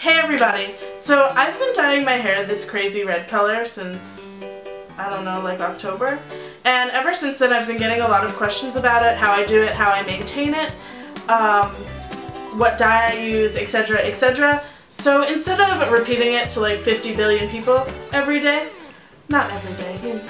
Hey everybody! So I've been dyeing my hair this crazy red color since, I don't know, like October. And ever since then I've been getting a lot of questions about it, how I do it, how I maintain it, what dye I use, etc, etc. So instead of repeating it to like 50 billion people every day, not every day, you know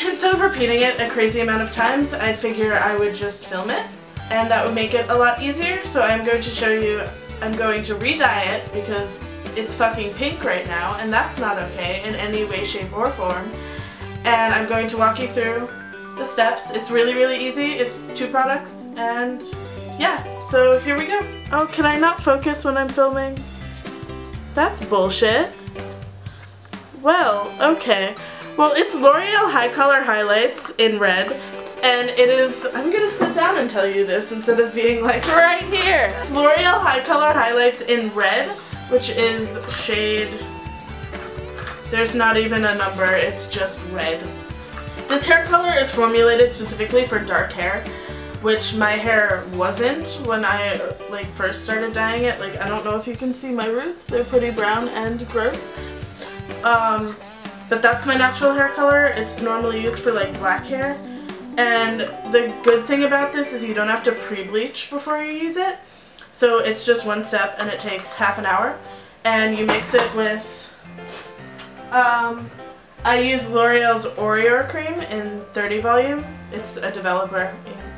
it. Instead of repeating it a crazy amount of times, I'd figure I would just film it. And that would make it a lot easier, so I'm going to show you, I'm going to re-dye it because it's fucking pink right now, and that's not okay in any way, shape, or form. And I'm going to walk you through the steps. It's really, really easy. It's 2 products, and yeah, so here we go. Oh, can I not focus when I'm filming? That's bullshit. Well, okay. Well, it's L'Oreal High Color Highlights in red. And it is, I'm gonna sit down and tell you this instead of being like right here. It's L'Oreal High Color Highlights in red, which is shade, there's not even a number, it's just red. This hair color is formulated specifically for dark hair, which my hair wasn't when I like first started dyeing it. Like, I don't know if you can see my roots, they're pretty brown and gross. But that's my natural hair color. It's normally used for like black hair. And the good thing about this is you don't have to pre-bleach before you use it. So it's just 1 step and it takes half an hour. And you mix it with, I use L'Oreal's Oreo cream in 30 volume. It's a developer.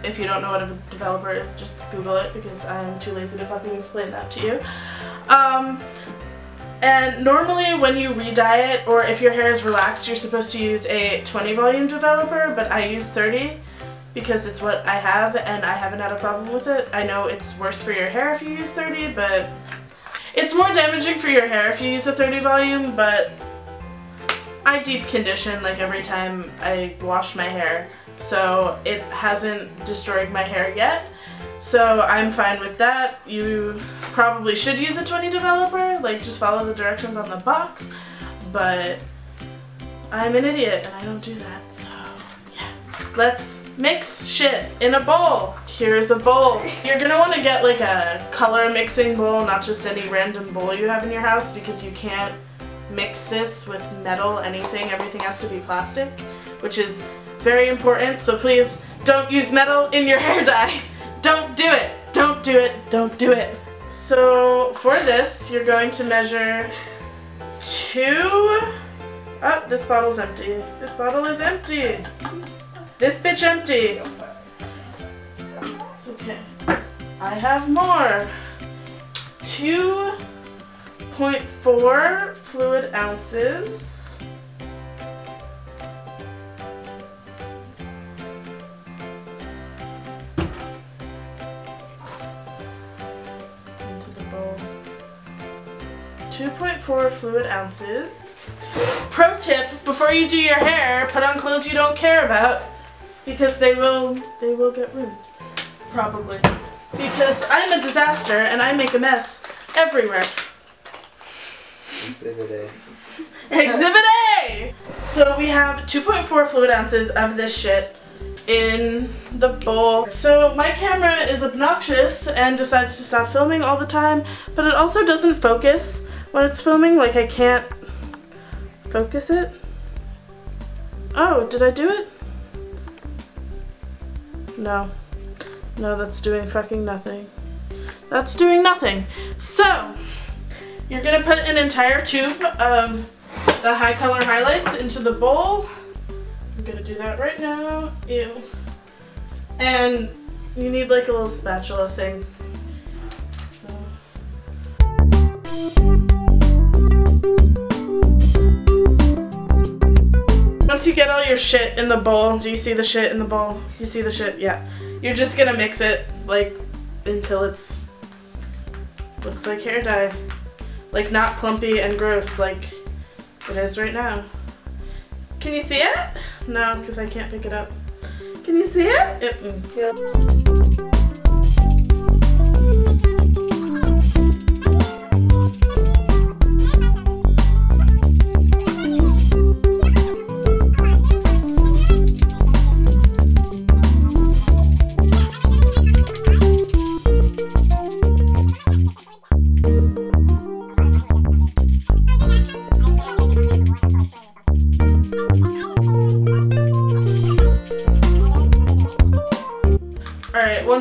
If you don't know what a developer is, just Google it because I'm too lazy to fucking explain that to you. And normally when you re-dye it, or if your hair is relaxed, you're supposed to use a 20 volume developer, but I use 30 because it's what I have and I haven't had a problem with it. I know it's worse for your hair if you use 30, but it's more damaging for your hair if you use a 30 volume, but I deep condition like every time I wash my hair, so it hasn't destroyed my hair yet. So I'm fine with that. You probably should use a 20 developer, like just follow the directions on the box, but I'm an idiot and I don't do that, so yeah. Let's mix shit in a bowl. Here's a bowl. You're gonna want to get like a color mixing bowl, not just any random bowl you have in your house, because you can't mix this with metal, anything. Everything has to be plastic, which is very important, so please don't use metal in your hair dye. Don't do it! Don't do it! Don't do it! So for this, you're going to measure 2... Oh, this bottle's empty. This bottle is empty! This bitch empty! It's okay. I have more! 2.4 fluid ounces. Into the bowl. 2.4 fluid ounces. Pro tip, before you do your hair, put on clothes you don't care about, because they will get ruined. Probably. Because I'm a disaster and I make a mess everywhere. Exhibit A. Exhibit A! So we have 2.4 fluid ounces of this shit in the bowl. So my camera is obnoxious and decides to stop filming all the time, but it also doesn't focus when it's filming. Like, I can't focus it. Oh, did I do it? No. No, that's doing fucking nothing. That's doing nothing. So, you're gonna put an entire tube of the High Color Highlights into the bowl. I'm gonna do that right now. Ew. And you need like a little spatula thing. So. Once you get all your shit in the bowl, do you see the shit in the bowl? You see the shit? Yeah. You're just gonna mix it like until it's looks like hair dye. Like, not clumpy and gross like it is right now. Can you see it? No, because I can't pick it up. Can you see it? Yeah.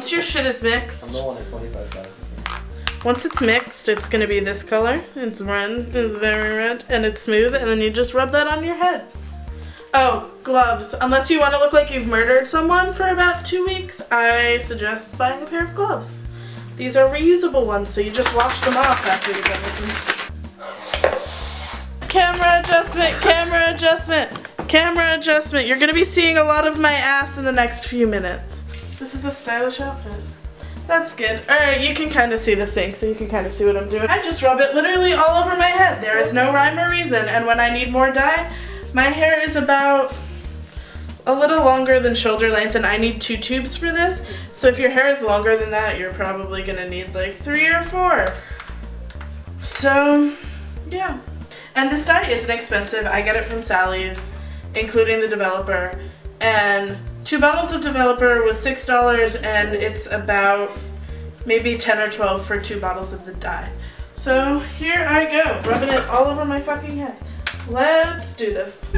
once your shit is mixed, I'm the one at 25,000. once it's mixed, it's gonna be this color. It's red, it's very red, and it's smooth, and then you just rub that on your head. Oh, gloves. Unless you want to look like you've murdered someone for about 2 weeks, I suggest buying a pair of gloves. These are reusable ones, so you just wash them off after you're done with them. Camera adjustment, camera adjustment, camera adjustment. You're gonna be seeing a lot of my ass in the next few minutes. This is a stylish outfit. That's good. Alright, you can kind of see the sink, so you can kind of see what I'm doing. I just rub it literally all over my head. There is no rhyme or reason, and when I need more dye, my hair is about a little longer than shoulder length, and I need 2 tubes for this. So if your hair is longer than that, you're probably gonna need like 3 or 4. So, yeah. And this dye isn't expensive. I get it from Sally's, including the developer. And 2 bottles of developer was $6, and it's about maybe 10 or 12 for 2 bottles of the dye. So here I go, rubbing it all over my fucking head. Let's do this.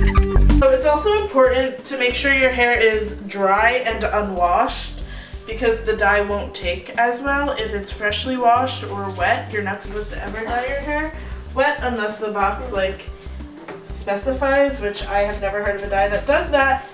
So it's also important to make sure your hair is dry and unwashed, because the dye won't take as well if it's freshly washed or wet. You're not supposed to ever dye your hair wet unless the box like specifies, which I have never heard of a dye that does that.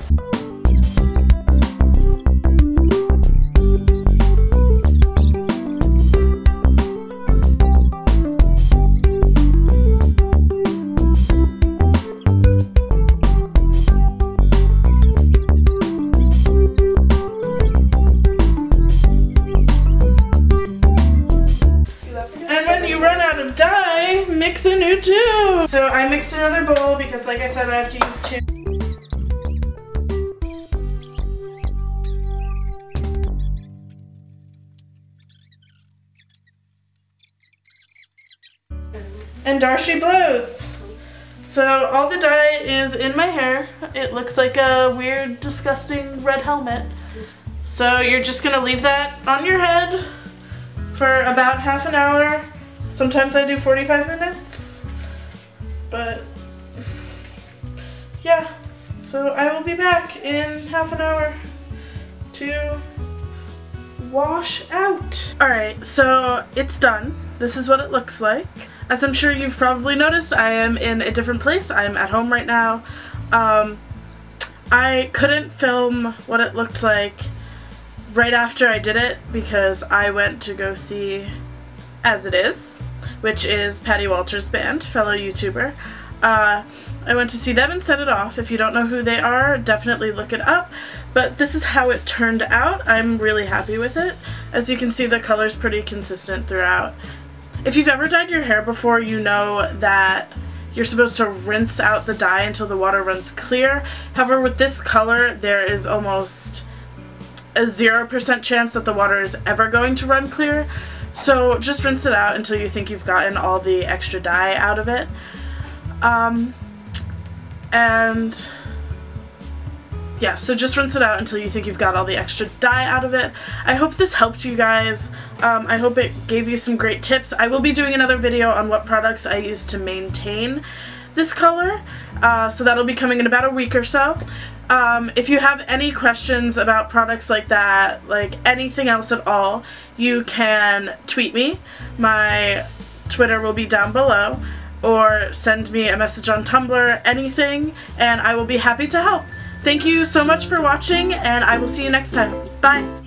Mix a new tube. So I mixed another bowl because, like I said, I have to use 2. And Darcy blows. So all the dye is in my hair. It looks like a weird, disgusting red helmet. So you're just gonna leave that on your head for about half an hour. Sometimes I do 45 minutes, but yeah, so I will be back in half an hour to wash out. Alright, so it's done. This is what it looks like. As I'm sure you've probably noticed, I am in a different place. I'm at home right now. I couldn't film what it looked like right after I did it because I went to go see As It Is, which is Patty Walter's band, fellow YouTuber. I went to see them and set it off. If you don't know who they are, definitely look it up. But this is how it turned out. I'm really happy with it. As you can see, the color's pretty consistent throughout. If you've ever dyed your hair before, you know that you're supposed to rinse out the dye until the water runs clear. However, with this color, there is almost a 0% chance that the water is ever going to run clear. So just rinse it out until you think you've gotten all the extra dye out of it. And yeah, so just rinse it out until you think you've got all the extra dye out of it. I hope this helped you guys. I hope it gave you some great tips. I will be doing another video on what products I use to maintain this color. So that'll be coming in about a week or so. If you have any questions about products like that, like anything else at all, you can tweet me. My Twitter will be down below, or send me a message on Tumblr, anything, and I will be happy to help. Thank you so much for watching, and I will see you next time. Bye!